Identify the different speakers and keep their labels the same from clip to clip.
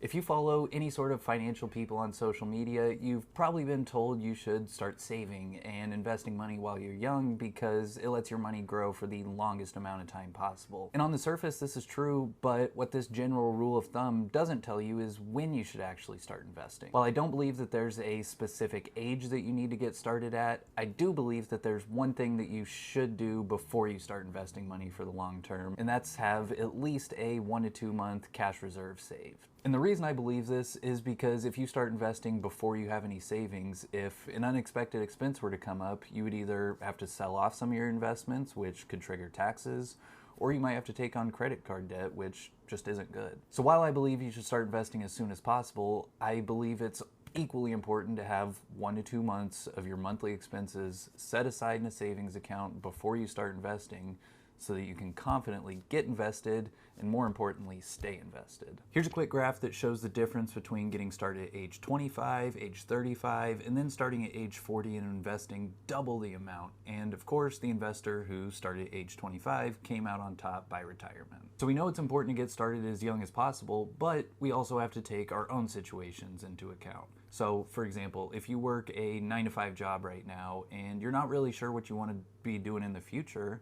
Speaker 1: If you follow any sort of financial people on social media, you've probably been told you should start saving and investing money while you're young because it lets your money grow for the longest amount of time possible. And on the surface, this is true, but what this general rule of thumb doesn't tell you is when you should actually start investing. While I don't believe that there's a specific age that you need to get started at, I do believe that there's one thing that you should do before you start investing money for the long term, and that's have at least a 1 to 2 month cash reserve saved. And the reason I believe this is because if you start investing before you have any savings, if an unexpected expense were to come up, you would either have to sell off some of your investments, which could trigger taxes, or you might have to take on credit card debt, which just isn't good. So while I believe you should start investing as soon as possible, I believe it's equally important to have 1 to 2 months of your monthly expenses set aside in a savings account before you start investing, so that you can confidently get invested and, more importantly, stay invested. Here's a quick graph that shows the difference between getting started at age 25, age 35, and then starting at age 40 and investing double the amount. And of course, the investor who started at age 25 came out on top by retirement. So we know it's important to get started as young as possible, but we also have to take our own situations into account. So, for example, if you work a 9-to-5 job right now and you're not really sure what you want to be doing in the future,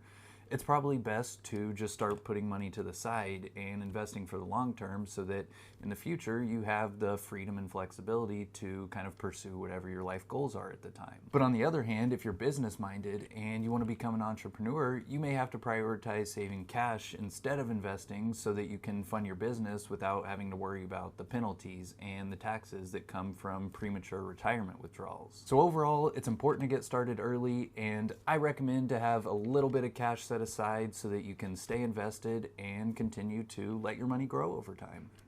Speaker 1: it's probably best to just start putting money to the side and investing for the long term so that in the future you have the freedom and flexibility to kind of pursue whatever your life goals are at the time. But on the other hand, if you're business minded and you want to become an entrepreneur, you may have to prioritize saving cash instead of investing so that you can fund your business without having to worry about the penalties and the taxes that come from premature retirement withdrawals. So overall, it's important to get started early, and I recommend to have a little bit of cash set aside so that you can stay invested and continue to let your money grow over time.